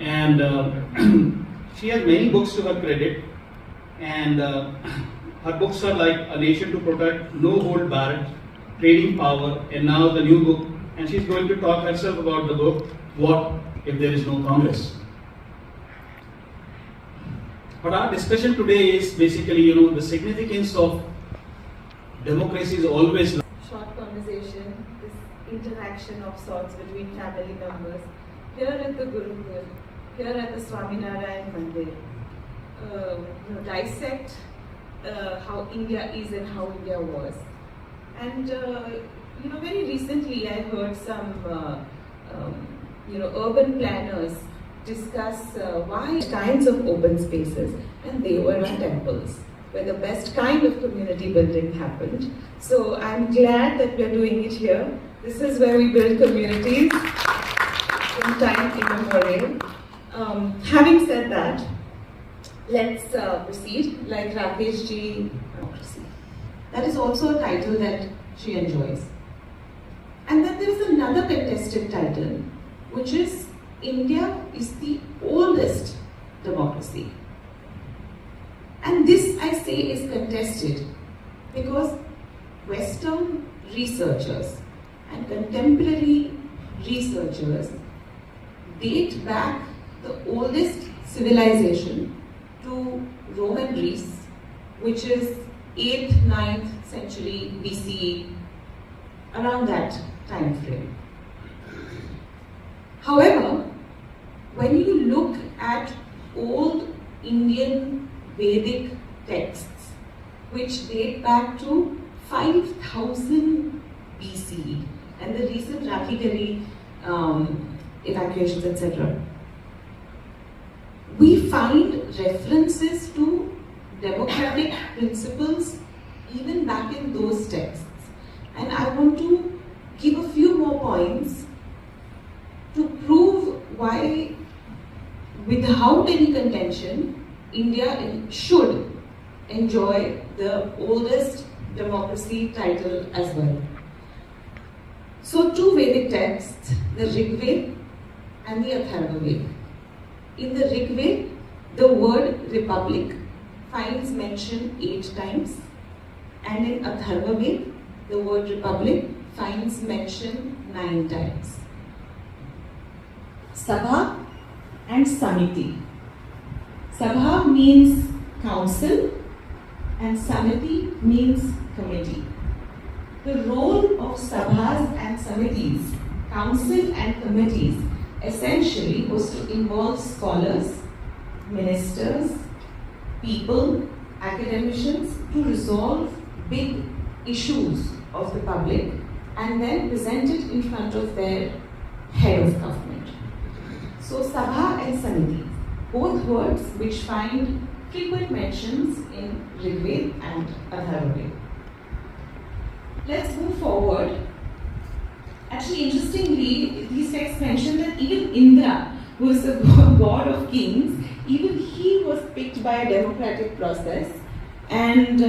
and she has many books to her credit, and her books are like A Nation to Protect, No Hold Barred, Trading Power, and now the new book, and she's going to talk herself about the book, What If There Is No Congress? But our discussion today is basically, the significance of democracy is always short conversation, this interaction of sorts between family members. Here at the Gurukul, here at the Swaminarayan Mandir, dissect how India is and how India was. And very recently I heard some urban planners discuss why kinds of open spaces, and they were on temples, where the best kind of community building happened. So I'm glad that we're doing it here. This is where we build communities in time immemorial. Having said that, let's proceed. Like Rakesh ji, democracy. That is also a title that she enjoys. And then there is another contested title, which is India is the oldest democracy. And this, I say, is contested because Western researchers and contemporary researchers date back the oldest civilization to Roman Greece, which is 8th, 9th century BCE, around that time frame. However, when you look at old Indian Vedic texts, which date back to 5000 BCE, and the recent Rakhi evacuations, etc., we find references to democratic principles even back in those texts. And I want to give a few more points to prove why, without any contention, India should enjoy the oldest democracy title as well. So, two Vedic texts, the Rig Veda and the Atharva Veda. In the Rig Veda, the word republic finds mention 8 times, and in Atharva Veda, the word republic finds mention 9 times. Sabha and Samiti. Sabha means council and Samiti means committee. The role of Sabhas and Samitis, council and committees, essentially was to involve scholars, ministers, people, academicians to resolve big issues of the public and then present it in front of their head of government. So Sabha and Samiti, both words which find frequent mentions in Rig Veda and Atharva Veda. Let's move forward. Actually, interestingly, these texts mention that even Indra, who is the god of kings, even he was picked by a democratic process, and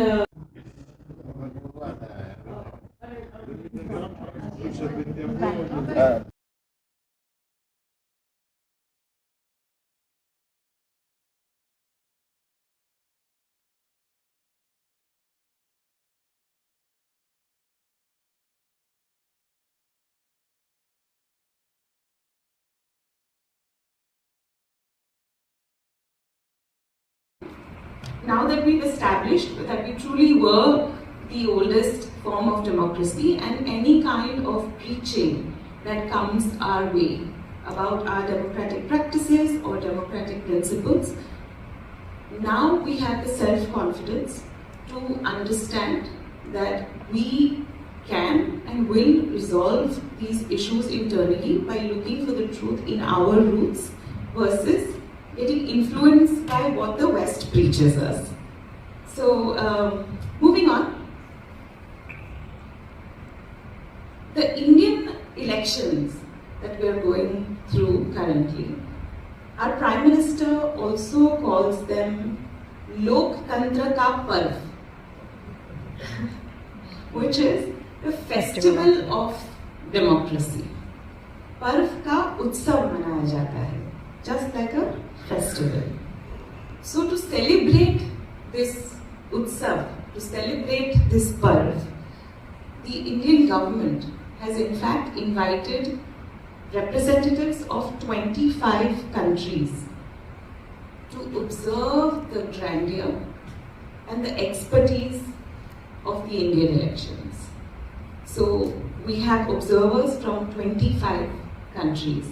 now that we've established that we truly were the oldest form of democracy, and any kind of preaching that comes our way about our democratic practices or democratic principles, now we have the self-confidence to understand that we can and will resolve these issues internally by looking for the truth in our roots versus getting influenced by what the West preaches us. So, moving on. The Indian elections that we are going through currently, our Prime Minister also calls them Loktantra Ka Parv, which is the festival of democracy. पर्व का उत्सव मनाया जाता है. just like a festival. So to celebrate this Utsav, to celebrate this Parv, the Indian government has in fact invited representatives of 25 countries to observe the grandeur and the expertise of the Indian elections. So we have observers from 25 countries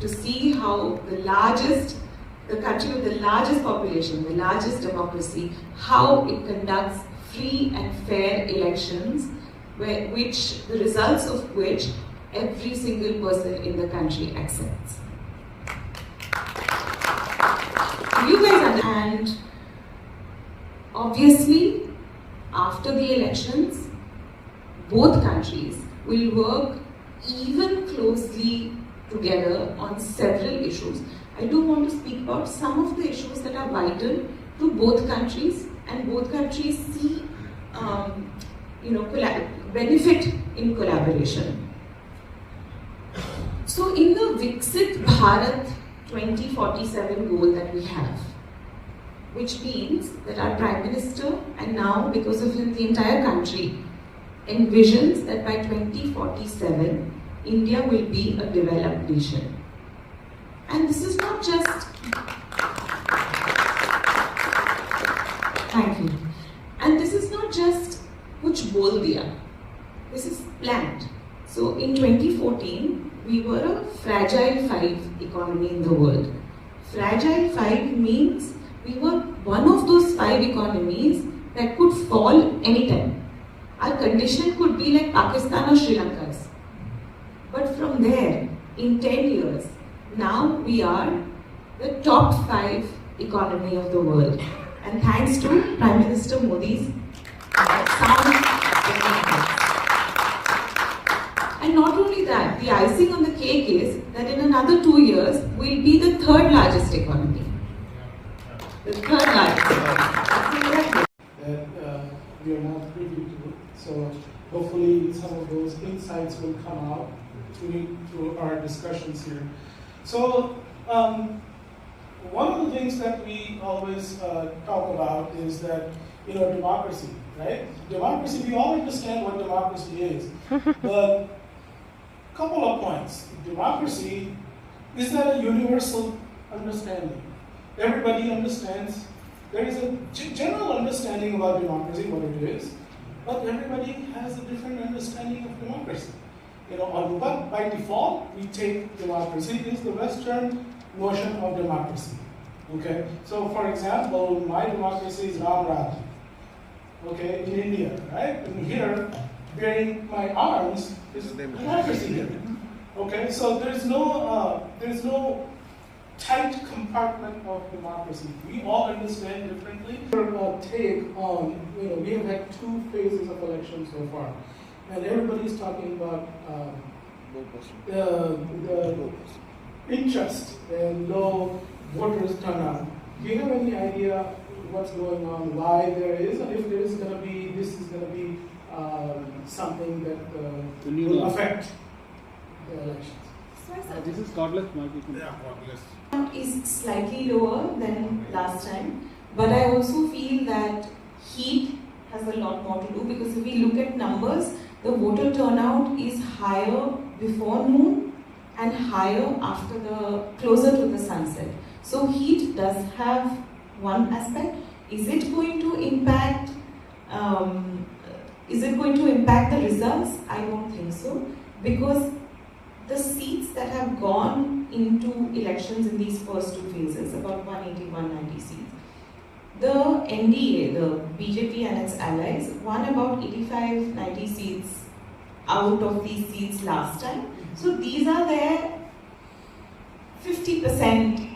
to see how the country with the largest population, the largest democracy, how it conducts free and fair elections, the results of which every single person in the country accepts. You guys understand? Obviously, after the elections, both countries will work even closely together on several issues. I do want to speak about some of the issues that are vital to both countries, and both countries see benefit in collaboration. So in the Viksit Bharat 2047 goal that we have, which means that our Prime Minister, and now because of him the entire country, envisions that by 2047 India will be a developed nation. And this is not just, thank you, and this is not just kuch bol diya, this is planned. So in 2014, we were a fragile 5 economy in the world. Fragile 5 means we were one of those 5 economies that could fall anytime. Our condition could be like Pakistan or Sri Lanka's. But from there, in 10 years, now we are the top 5 economy of the world. And thanks to Prime Minister Modi's sound economics. And not only that, the icing on the cake is that in another 2 years, we'll be the 3rd largest economy. The 3rd largest economy. That we are not privy to. So hopefully some of those insights will come out through our discussions here. So one of the things that we always talk about is that, democracy, right? Democracy, we all understand what democracy is. But a couple of points. Democracy, is that a universal understanding? Everybody understands. There is a general understanding about democracy, what it is, but everybody has a different understanding of democracy. But by default, we take democracy is the Western notion of democracy. Okay, so for example, my democracy is Ram Raj. Okay, in India, right? And here, bearing my arms is democracy here. Okay, so there's no tight compartment of democracy. We all understand differently. Our take on, we have had 2 phases of elections so far. And everybody's talking about the interest and low voters turnout. Do you have any idea what's going on, why there is, and if this is going to be something that will affect the elections? This is cordless microphone. Yeah, cordless. Is slightly lower than last time, but I also feel that heat has a lot more to do, because if we look at numbers, the voter turnout is higher before noon and higher closer to the sunset. So heat does have one aspect. Is it going to impact the results? I don't think so, because the seats that have gone into elections in these first 2 phases, about 180, 190 seats, the NDA, the BJP and its allies, won about 85, 90 seats out of these seats last time. So these are their 50%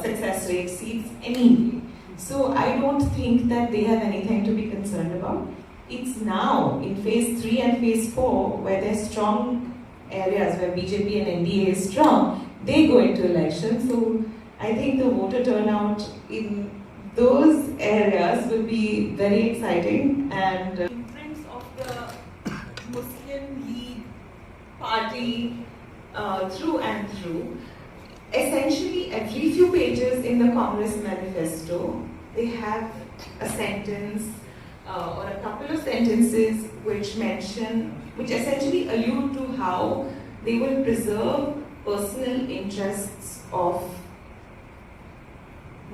success rate seats anyway. So I don't think that they have anything to be concerned about. It's now in phase 3 and phase 4 where there's strong areas where BJP and NDA is strong, they go into elections. So I think the voter turnout in those areas will be very exciting. And influence of the Muslim League party through and through, essentially essentially every few pages in the Congress manifesto, they have a sentence or a couple of sentences which essentially allude to how they will preserve personal interests of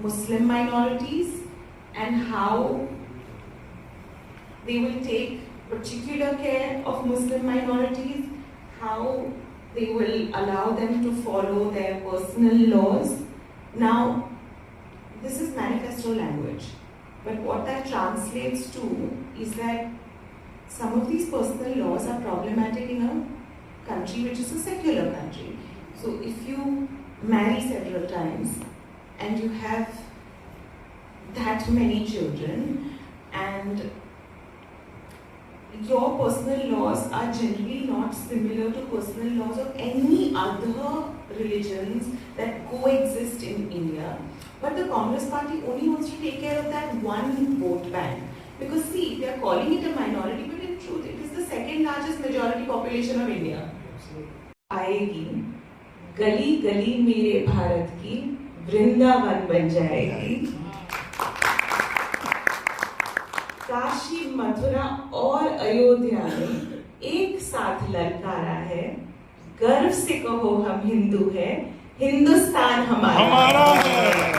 Muslim minorities and how they will take particular care of Muslim minorities, how they will allow them to follow their personal laws. Now, this is manifesto language, but what that translates to is that some of these personal laws are problematic in a country which is a secular country. So if you marry several times and you have that many children and your personal laws are generally not similar to personal laws of any other religions that coexist in India. But the Congress party only wants to take care of that one vote bank. Because see, they are calling it a minority, but in truth it is the second largest majority population of India. आएगी, गली गली मेरे भारत की वृंदावन बन जाएगी. काशी, मथुरा और अयोध्या में एक साथ ललकारा है. गर्व से कहो हम हिंदू हैं, हिंदुस्तान हमारा है.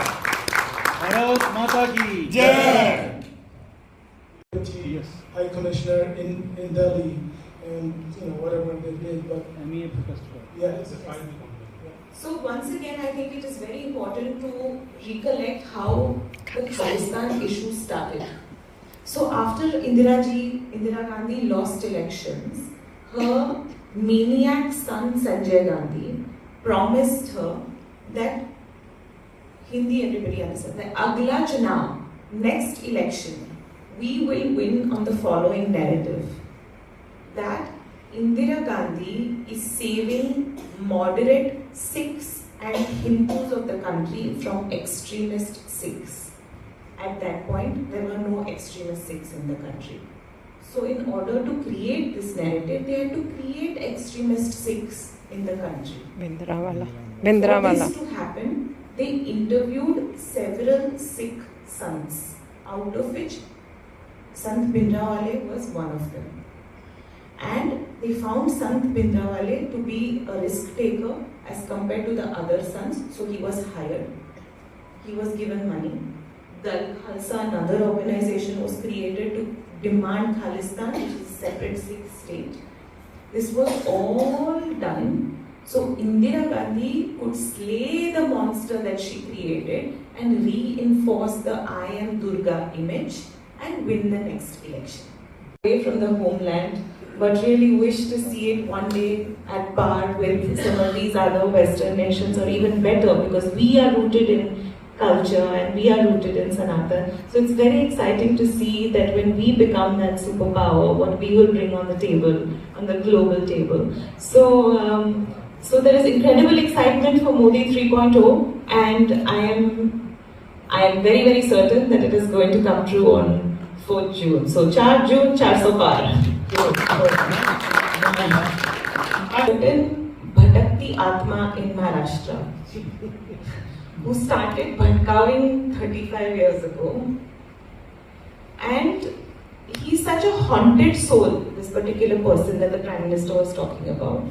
भारत माता की जय. High Commissioner in Delhi, and whatever they did, but MEA protest. yeah, it's a fine. So once again, I think it is very important to recollect how the Khalistan issue started. So after Indira Gandhi lost elections, her maniac son Sanjay Gandhi promised her that Hindi everybody understands, that Agla Chunav, next election, we will win on the following narrative, that Indira Gandhi is saving moderate Sikhs and Hindus of the country from extremist Sikhs. At that point, there were no extremist Sikhs in the country. So in order to create this narrative, they had to create extremist Sikhs in the country. Bhindranwala. For this to happen, they interviewed several Sikh sons, out of which Sant Bhindranwale was one of them. And they found Sant Bhindranwale to be a risk taker as compared to the other sons, so he was hired. He was given money. Dal Khalsa, another organization, was created to demand Khalistan, which is a separate Sikh state. This was all done so Indira Gandhi could slay the monster that she created and reinforce the I am Durga image and win the next election. Away from the homeland, but really wish to see it one day at par with some of these other Western nations, or even better, because we are rooted in culture and we are rooted in Sanatan. So it's very exciting to see that when we become that superpower, what we will bring on the table, on the global table. So there is incredible excitement for Modi 3.0, and I am very, very certain that it is going to come true on 4th June. So 4 June, 400 par. Certain Bhatakti Atma in Maharashtra, who started bhatkaving 35 years ago. And he's such a haunted soul, this particular person that the Prime Minister was talking about,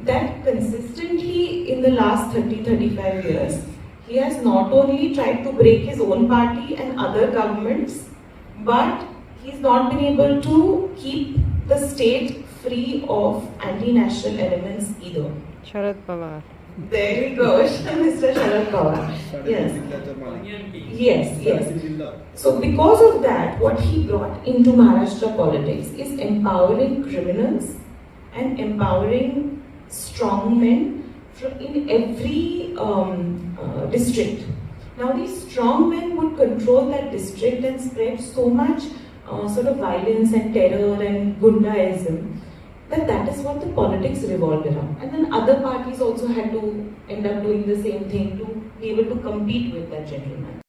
that consistently in the last 30-35 years, he has not only tried to break his own party and other governments, but he's not been able to keep the state free of anti-national elements either. Sharad Pawar. There we go, Mr. Sharad Pawar. Yes. So because of that, what he brought into Maharashtra politics is empowering criminals and empowering strong men in every district. Now these strong men would control that district and spread so much sort of violence and terror and gundaism that is what the politics revolved around. And then other parties also had to end up doing the same thing to be able to compete with that gentleman.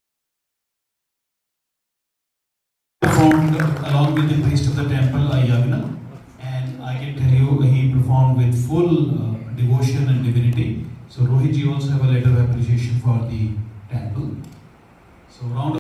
Performed along with the priest of the temple, Ayagna, and I can tell you he performed with full devotion and divinity. So Rohit ji also have a letter of appreciation for the temple. So round